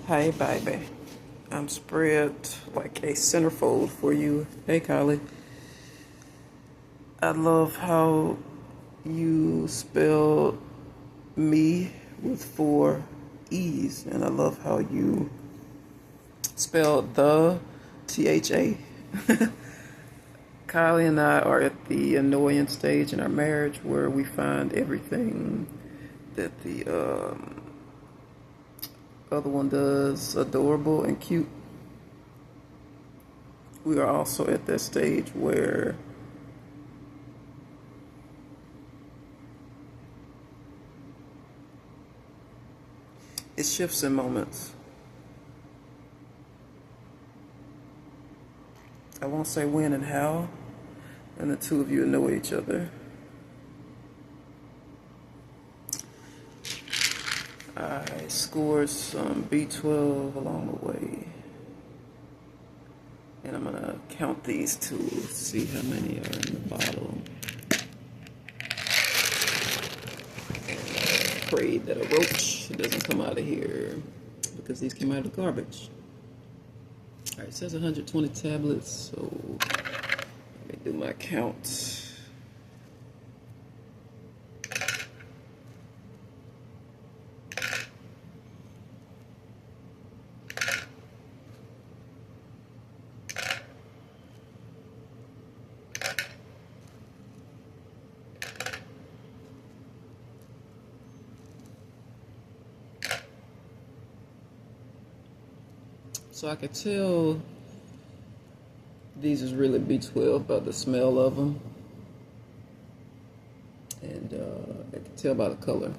Hey, baby. I'm spread like a centerfold for you. Hey, Kylie. I love how you spell me with four E's, and I love how you spell the THA. Kylie and I are at the annoying stage in our marriage where we find everything that the other one does adorable and cute. We are also at that stage where it shifts in moments. I won't say when and how, and the two of you annoy each other. I scored some B12 along the way, and I'm gonna count these two to see how many are in the bottle. Prayed that a roach doesn't come out of here because these came out of the garbage. All right, it says 120 tablets, so let me do my count. So I could tell these is really B12 by the smell of them, and I can tell by the color.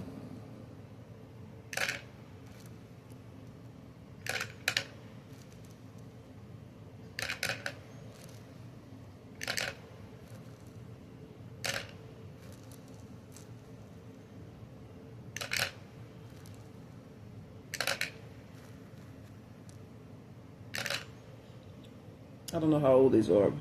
I don't know how old these are.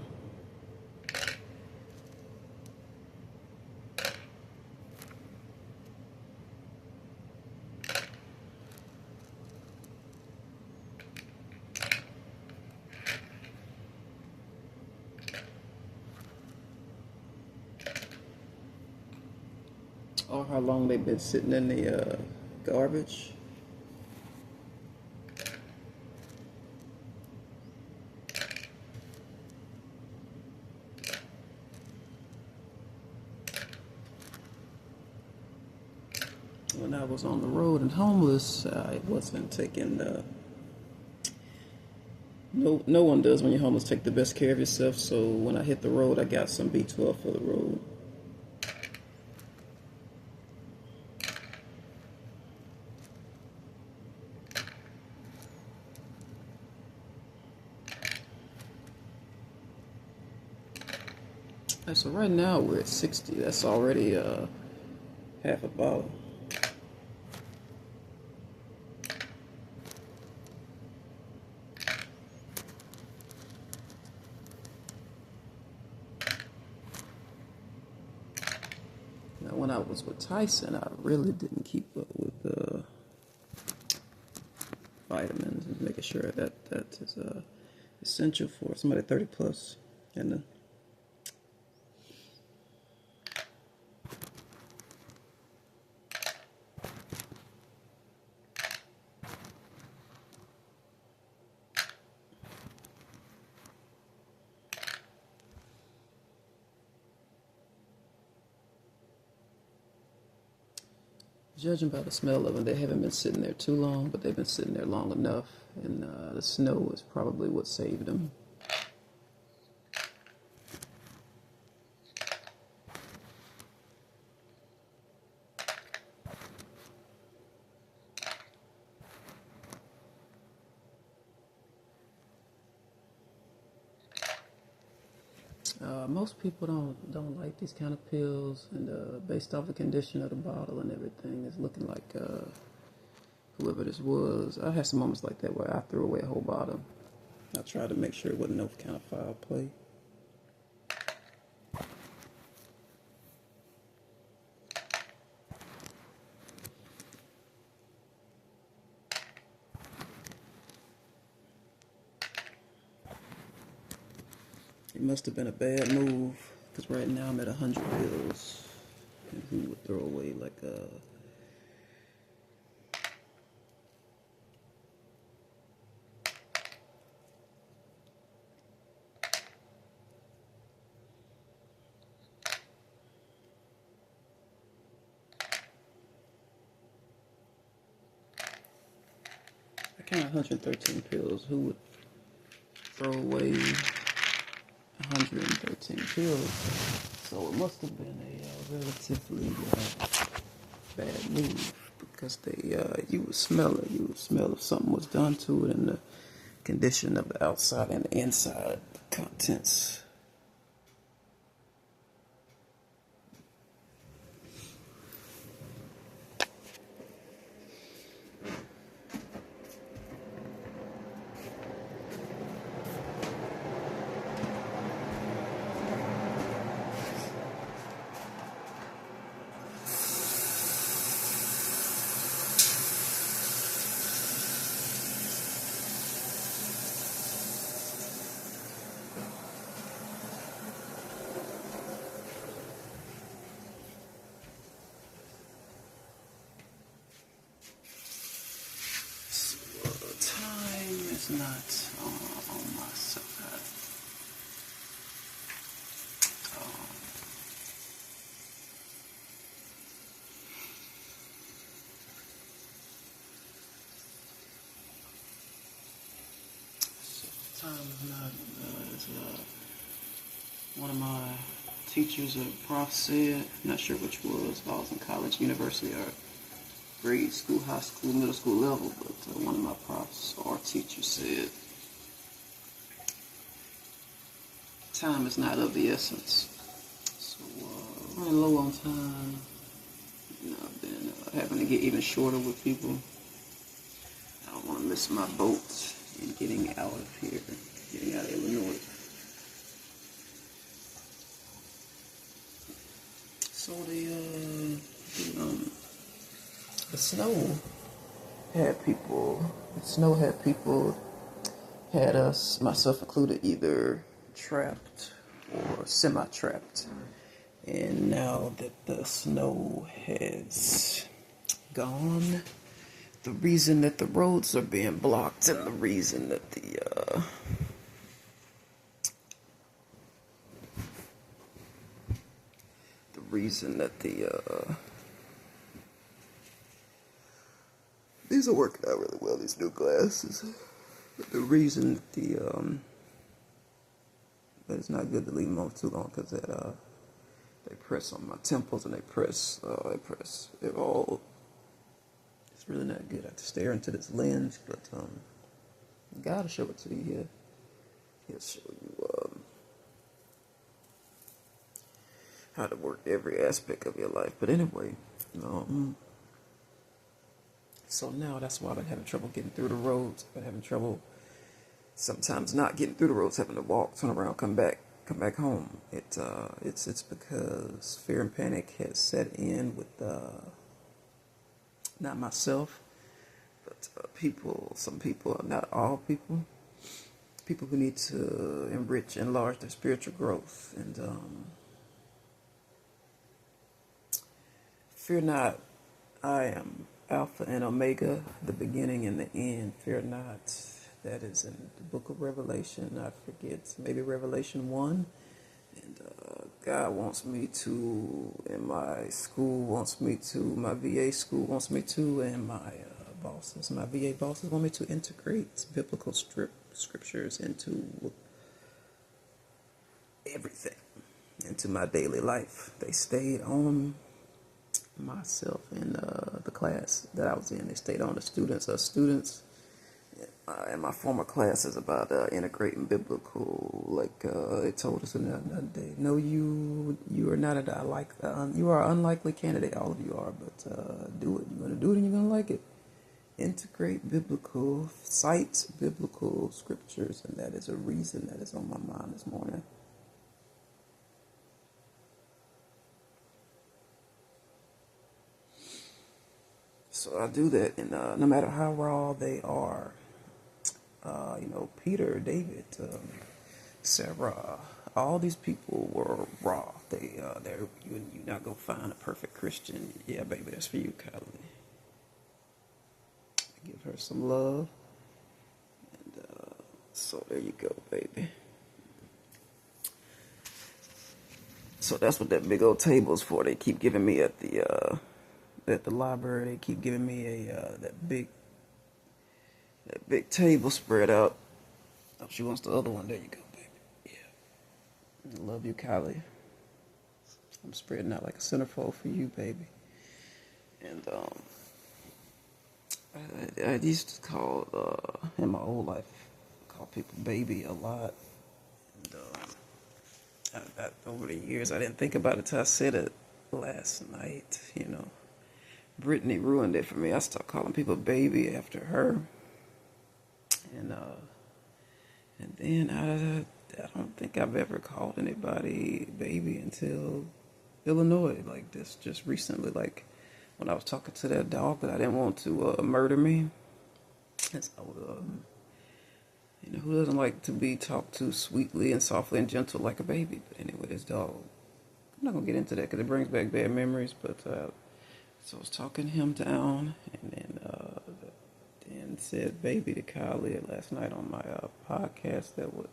Or how long they've been sitting in the garbage. When I was on the road and homeless, I wasn't taking no one does when you're homeless, take the best care of yourself. So when I hit the road, I got some B12 for the road. Right, so right now we're at 60. That's already half a bottle. Now, when I was with Tyson, I really didn't keep up with vitamins and making sure that that is essential for somebody 30 plus. And judging by the smell of them, they haven't been sitting there too long, but they've been sitting there long enough. And the snow is probably what saved them. Most people don't like these kind of pills, and based off the condition of the bottle and everything, it's looking like whoever this was. I had some moments like that where I threw away a whole bottle. I tried to make sure it wasn't no kind of foul play. It must have been a bad move, because right now I'm at 100 pills. And who would throw away like a... I count 113 pills. Who would throw away 113 pills? So it must have been a relatively bad move, because you would smell it. You would smell if something was done to it, and the condition of the outside and the inside contents. Time is not on my side. Time is not, as one of my teachers or prof said, not sure which was, if I was in college, university, or grade school, high school, middle school level, but one of my profs or teachers said, time is not of the essence. So, running low on time, I've been having to get even shorter with people. I don't want to miss my boat in getting out of here, getting out of Illinois. So the snow had us, myself included, either trapped or semi-trapped. And now that the snow has gone, the reason that the roads are being blocked, and the reason that these are working out really well, these new glasses. But the reason that that it's not good to leave them on too long, because they press on my temples, and they're all, it's really not good. I have to stare into this lens, but God will show it to you here. He'll show you how to work every aspect of your life. But anyway, so now that's why I've been having trouble getting through the roads. I've been having trouble sometimes not getting through the roads, having to walk, turn around, come back home. It's because fear and panic has set in with not myself, but some people, not all people who need to enlarge their spiritual growth. And fear not, I am Alpha and Omega, the beginning and the end. Fear not. That is in the book of Revelation. I forget, maybe Revelation 1. And God wants me to, and my school wants me to, my VA school wants me to, and my VA bosses want me to integrate biblical scriptures into everything, into my daily life. They stayed on myself in the class that I was in. They stayed on the students. In my former classes about integrating biblical, like it told us another day. No, you are not you are an unlikely candidate. All of you are, but do it. You're gonna do it, and you're gonna like it. Integrate biblical, cite biblical scriptures, and that is a reason that is on my mind this morning. So I do that, and no matter how raw they are, Peter, David, Sarah, all these people were raw. You're not gonna find a perfect Christian. Yeah, baby, that's for you, Kylie. Give her some love. And so there you go, baby. So that's what that big old table's for. They keep giving me at the library. They keep giving me that big table spread out. Oh, she wants the other one. There you go, baby. Yeah. I love you, Kylie. I'm spreading out like a centerfold for you, baby. And I used to call in my old life, call people baby a lot. And over the years, I didn't think about it till I said it last night. You know, Brittany ruined it for me. I started calling people baby after her, and then I don't think I've ever called anybody baby until Illinois, like this, just recently, like when I was talking to that dog that I didn't want to murder me. And so, you know, who doesn't like to be talked to sweetly and softly and gentle like a baby? But anyway, this dog, I'm not going to get into that because it brings back bad memories. But so I was talking him down, and then said baby to Kylie last night on my podcast that was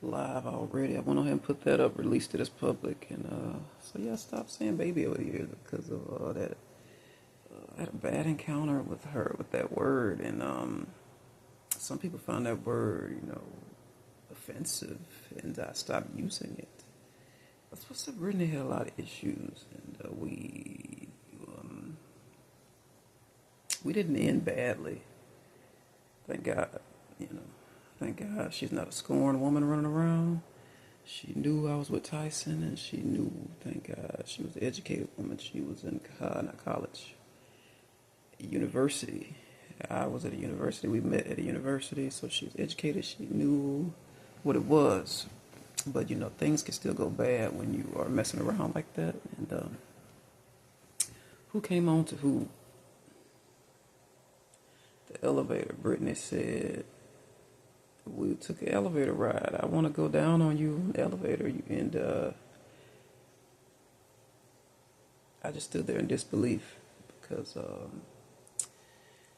live already. I went ahead and put that up, released it as public. And so yeah, I stopped saying baby over the years because of that. I had a bad encounter with her with that word, and some people found that word, you know, offensive, and I stopped using it. That's what's up. Brittany had a lot of issues, and we didn't end badly. Thank God, you know. Thank God she's not a scorned woman running around. She knew I was with Tyson, and she knew, thank God, she was an educated woman. She was in not college, university. I was at a university. We met at a university, so she was educated. She knew what it was. But, you know, things can still go bad when you are messing around like that. And who came on to who? The elevator. Brittany said, we took an elevator ride. I want to go down on you in the elevator. And I just stood there in disbelief because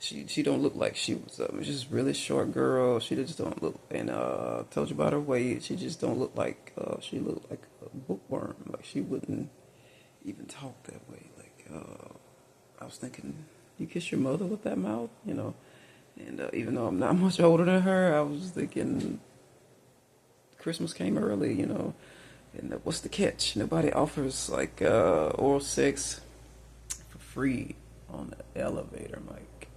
she don't look like she was she's a really short girl. She just don't look, and told you about her weight. She just don't look like she looked like a bookworm. Like she wouldn't even talk that way. Like I was thinking, you kiss your mother with that mouth, you know. And even though I'm not much older than her, I was thinking Christmas came early, you know. And what's the catch? Nobody offers like oral sex for free on the elevator. I'm like,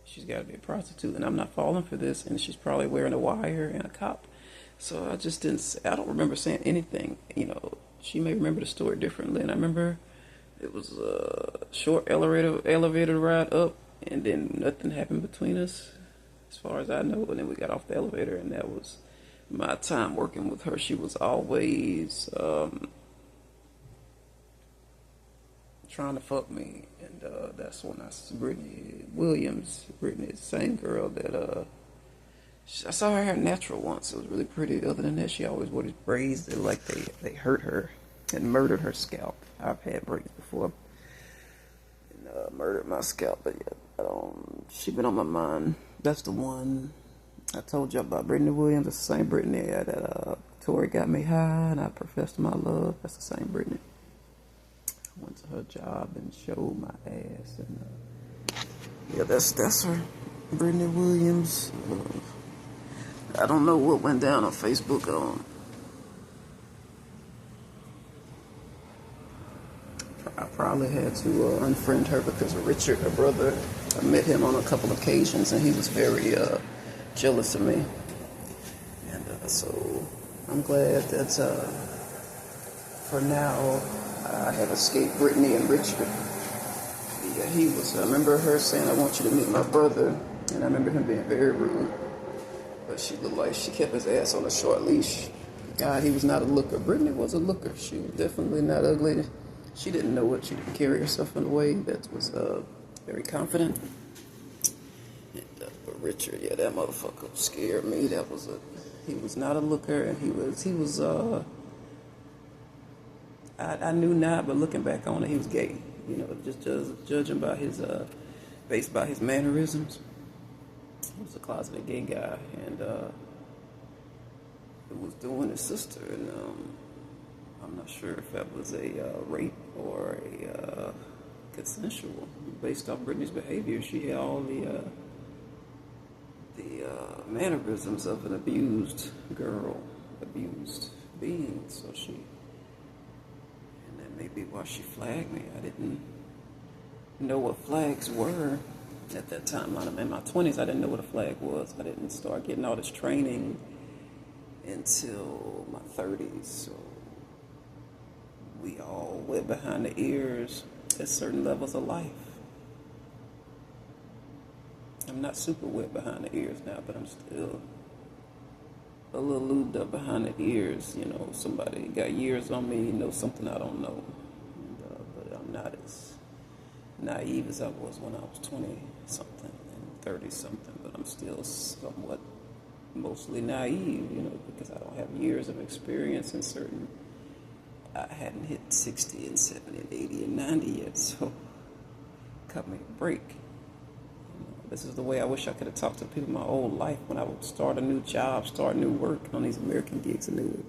she's got to be a prostitute, and I'm not falling for this. And she's probably wearing a wire and a cop. So I just didn't say, I don't remember saying anything. You know, she may remember the story differently. And I remember it was a short elevator ride up, and then nothing happened between us, as far as I know. And then we got off the elevator, and that was my time working with her. She was always trying to fuck me, and that's when I saw Brittany Williams. Brittany is the same girl that I saw her hair natural once. It was really pretty. Other than that, she always wore these braids that like they hurt her and murdered her scalp. I've had braids before and murdered my scalp, but yeah, she been on my mind. That's the one I told you about. Brittany Williams. That's the same Brittany that Tori got me high and I professed my love. That's the same Brittany. I went to her job and showed my ass, and yeah, that's her, Brittany Williams. I don't know what went down on Facebook. I probably had to unfriend her because Richard, her brother, I met him on a couple occasions, and he was very jealous of me. And so I'm glad that for now I have escaped Brittany and Richard. Yeah, he was. I remember her saying, "I want you to meet my brother," and I remember him being very rude. But she looked like she kept his ass on a short leash. God, he was not a looker. Brittany was a looker. She was definitely not ugly. She didn't know it. She didn't carry herself in a way that was very confident. And, but Richard, yeah, that motherfucker scared me. That was He was not a looker, and he was. I knew not, but looking back on it, he was gay. You know, just judging by his, based by his mannerisms. He was a closeted gay guy, and it was doing his sister, and I'm not sure if that was a rape or a consensual. Based off Brittany's behavior, she had all the mannerisms of an abused girl, abused being. So and that may be why she flagged me. I didn't know what flags were at that time. In my 20s, I didn't know what a flag was. I didn't start getting all this training until my 30s. So we all went behind the ears at certain levels of life. I'm not super wet behind the ears now, but I'm still a little lubed up behind the ears. You know, somebody got years on me, knows something I don't know. And, but I'm not as naive as I was when I was 20-something and 30-something, but I'm still somewhat mostly naive, you know, because I don't have years of experience in certain. I hadn't hit 60 and 70 and 80 and 90 yet, so cut me a break. This is the way I wish I could have talked to people my whole life when I would start a new job, start new work on these American gigs, and they would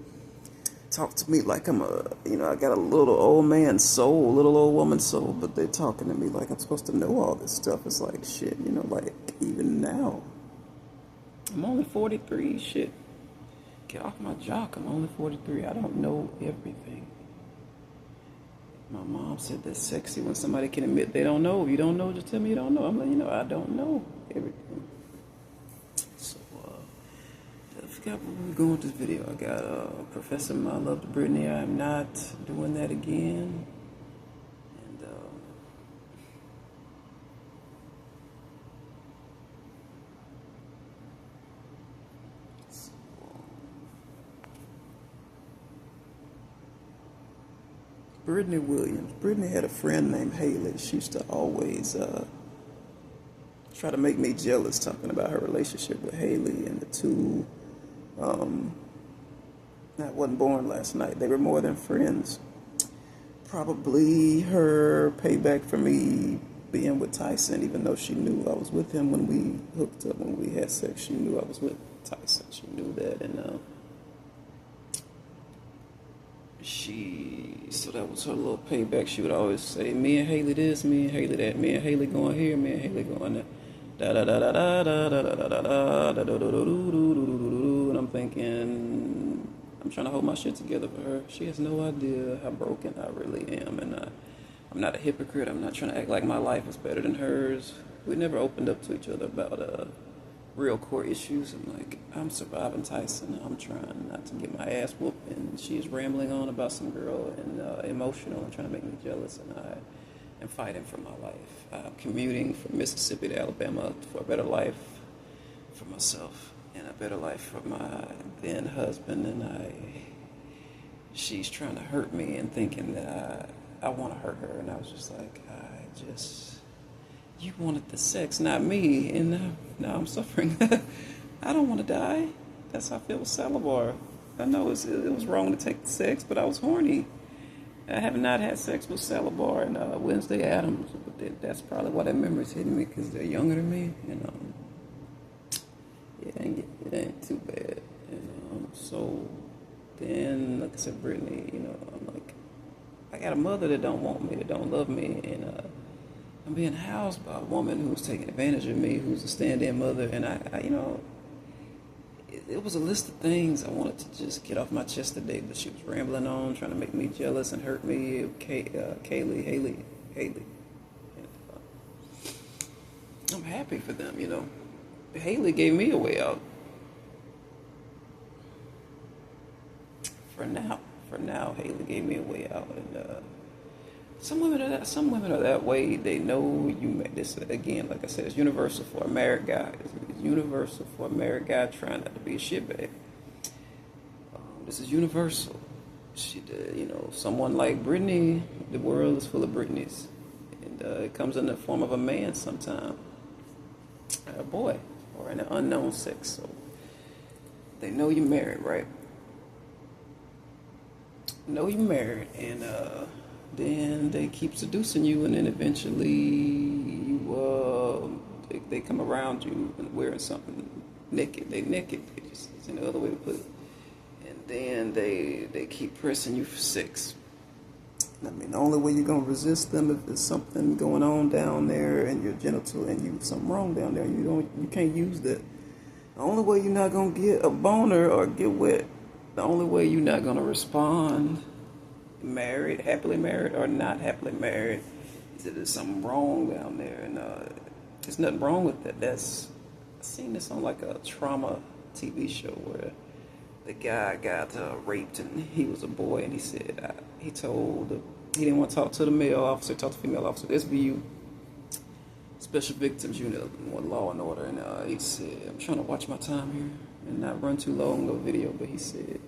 talk to me like I'm I got a little old man soul, little old woman soul, but they're talking to me like I'm supposed to know all this stuff. It's like, shit, you know, like even now. I'm only 43, shit. Get off my jock, I'm only 43. I don't know everything. My mom said that's sexy when somebody can admit they don't know. If you don't know, just tell me you don't know. I'm like, I don't know everything. So, I forgot where we were going with this video. I got professing my love to Brittany. I am not doing that again. And, Brittany Williams. Brittany had a friend named Haley. She used to always try to make me jealous, talking about her relationship with Haley, and the two that wasn't born last night. They were more than friends. Probably her payback for me being with Tyson, even though she knew I was with him when we hooked up, when we had sex. She knew I was with Tyson. She knew that, and so that was her little payback. She would always say, me and Haley this, me and Haley that, me and Haley going here, me and Haley going there. Da da da da da da da da da da da da da da da. And I'm thinking, I'm trying to hold my shit together for her. She has no idea how broken I really am, and I'm not a hypocrite. I'm not trying to act like my life is better than hers. We never opened up to each other about real core issues. I'm surviving Tyson. I'm trying not to get my ass whooped, and she's rambling on about some girl and emotional and trying to make me jealous, and I am fighting for my life. I'm commuting from Mississippi to Alabama for a better life for myself and a better life for my then husband, and she's trying to hurt me and thinking that I want to hurt her, and I was just like, you wanted the sex, not me, and now I'm suffering. I don't want to die. That's how I feel with Salivar. I know it was wrong to take the sex, but I was horny. I have not had sex with Salivar and Wednesday Addams, but that's probably why that memory's hitting me, because they're younger than me, and it ain't too bad. And so then, like I said, Brittany, I'm like, I got a mother that don't want me, that don't love me, and I'm being housed by a woman who's taking advantage of me, who's a stand-in mother, and it was a list of things I wanted to just get off my chest today, but she was rambling on, trying to make me jealous and hurt me. Haley. And, I'm happy for them, Haley gave me a way out. For now, Haley gave me a way out, and some women are that way. They know you. This again, like I said, it's universal for a married guy. It's universal for a married guy trying not to be a shitbag. This is universal. Someone like Brittany, the world is full of Brittany's, and it comes in the form of a man sometime, a boy, or an unknown sex. So they know you're married, right? Know you're married, and then they keep seducing you, and then eventually they come around you and wearing something naked. They naked. It's another way to put it. And then they keep pressing you for sex. I mean, the only way you're gonna resist them if there's something going on down there in your genital and you something wrong down there. You can't use that. The only way you're not gonna get a boner or get wet, the only way you're not gonna respond, married, happily married or not happily married, is that there's something wrong down there. And there's nothing wrong with that. I seen this on like a trauma TV show where the guy got raped and he was a boy, and he said he didn't want to talk to the male officer, talk to the female officer, SVU, Special Victims Unit, Law and Order, and he said, I'm trying to watch my time here and not run too long no video, but he said,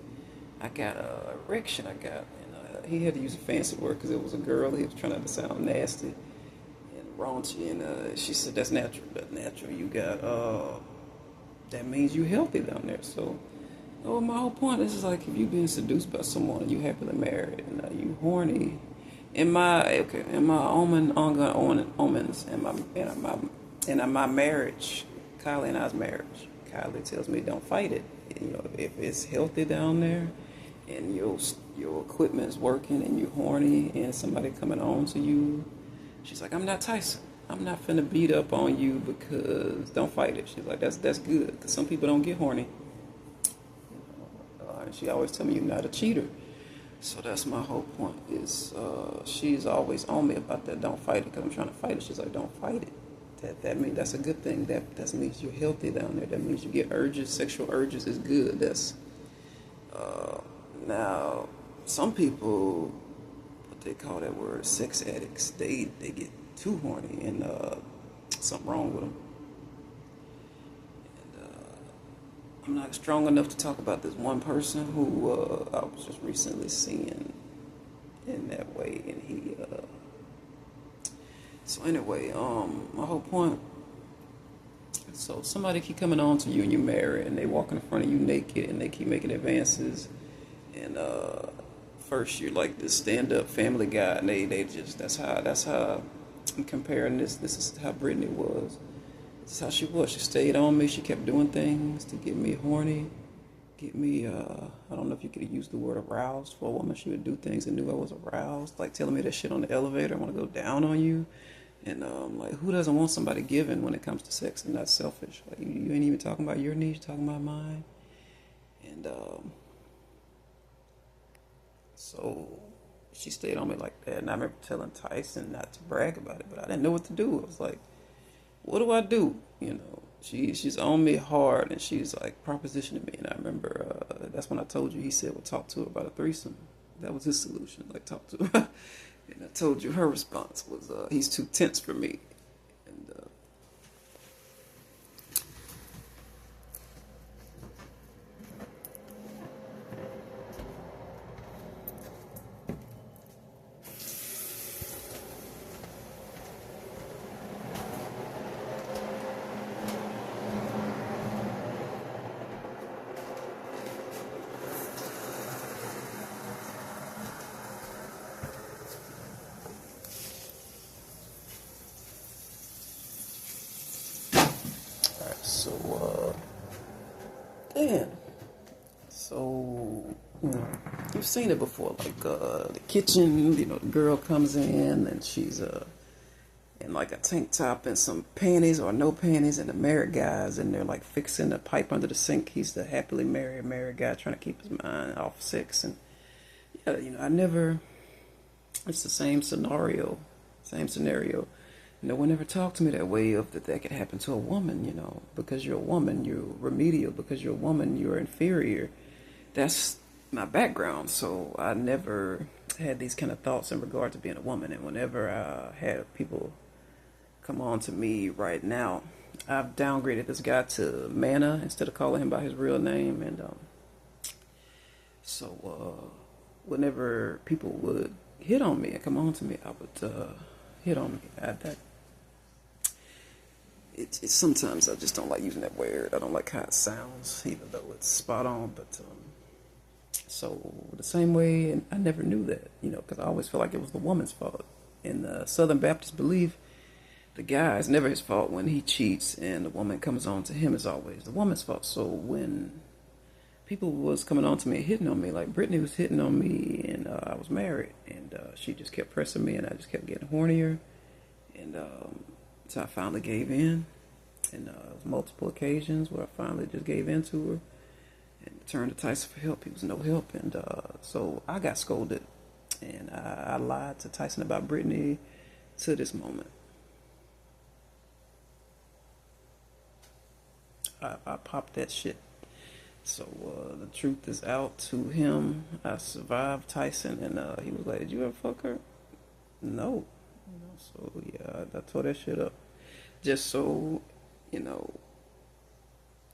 I got a erection, and he had to use a fancy word because it was a girl. He was trying not to sound nasty and raunchy, and she said, that's natural. You got that means you healthy down there. So my whole point is like, if you've been seduced by someone and you happily married and you horny, in my omens and my marriage, Kylie and I's marriage, Kylie tells me don't fight it. If it's healthy down there and your equipment is working and you're horny and somebody coming on to you, she's like, I'm not Tyson. I'm not finna beat up on you because don't fight it. She's like, that's good, because some people don't get horny. And she always tell me you're not a cheater. So that's my whole point, is she's always on me about that, don't fight it, because I'm trying to fight it. She's like, don't fight it. That means that's a good thing. That means you're healthy down there. That means you get urges. Sexual urges is good. That's now some people, what they call that word, sex addicts, they get too horny, and something wrong with them. I'm not strong enough to talk about this one person who I was just recently seeing in that way, and he. So anyway, my whole point. So somebody keep coming on to you, and you're married, and they walk in front of you naked, and they keep making advances, and first you're like this stand-up family guy, and they just that's how I'm comparing this. This is how Brittany was. This is how she was. She stayed on me. She kept doing things to get me horny, get me, I don't know if you could use the word aroused for a woman. She would do things and knew I was aroused, like telling me that shit on the elevator, I want to go down on you. And like, who doesn't want somebody giving when it comes to sex and not selfish? Like, you ain't even talking about your needs, you're talking about mine. And so she stayed on me like that. And I remember telling Tyson not to brag about it, but I didn't know what to do. I was like, what do I do? She's on me hard, and she's like propositioning me. And I remember that's when I told you, he said, well, talk to her about a threesome. That was his solution, like, talk to her. And I told you her response was, he's too tense for me. And damn. So, you've seen it before, like the kitchen, the girl comes in and she's in like a tank top and some panties or no panties, and the married guys, and they're like fixing the pipe under the sink. He's the happily married guy trying to keep his mind off sex. And it's the same scenario. No one ever talked to me that way, of that could happen to a woman, because you're a woman, you're remedial. Because you're a woman, you're inferior. That's my background. So I never had these kind of thoughts in regard to being a woman. And whenever I had people come on to me right now, I've downgraded this guy to Mana instead of calling him by his real name. And so whenever people would hit on me and come on to me, I would hit on me. sometimes I just don't like using that word. I don't like how it sounds, even though it's spot on. But so the same way, and I never knew that, because I always felt like it was the woman's fault. In the Southern Baptist belief, the guy is never his fault when he cheats, and the woman comes on to him is always the woman's fault. So when people was coming on to me and hitting on me, like Brittany was hitting on me, and I was married, and she just kept pressing me, and I just kept getting hornier, and so I finally gave in, and it was multiple occasions where I finally just gave in to her, and turned to Tyson for help. He was no help, and so I got scolded, and I lied to Tyson about Brittany to this moment. I popped that shit. So the truth is out to him. I survived Tyson, and he was like, "Did you ever fuck her?" No. So yeah, I tore that shit up. Just so you know,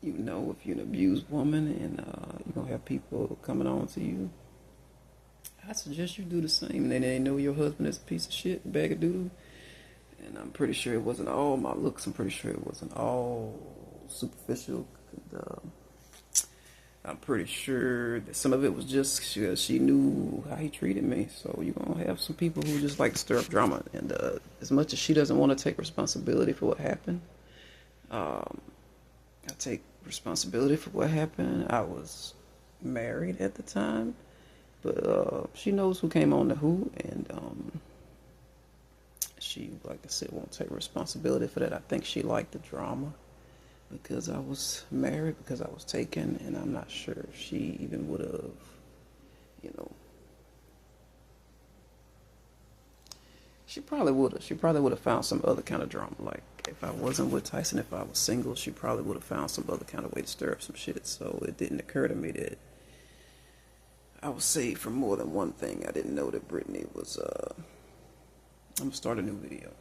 if you're an abused woman and you're gonna have people coming on to you, I suggest you do the same. And then they know your husband is a piece of shit, a bag of doodle. And I'm pretty sure it wasn't all my looks. I'm pretty sure it wasn't all superficial. And, I'm pretty sure that some of it was just she knew how he treated me. So you're going to have some people who just like to stir up drama. And as much as she doesn't want to take responsibility for what happened, I take responsibility for what happened. I was married at the time. But she knows who came on to who. And she, like I said, won't take responsibility for that. I think she liked the drama because I was married, because I was taken, and I'm not sure if she even would have, she probably would have. She probably would have found some other kind of drama. Like if I wasn't with Tyson, if I was single, she probably would have found some other kind of way to stir up some shit. So it didn't occur to me that I was saved from more than one thing. I didn't know that Brittany was. I'm gonna start a new video.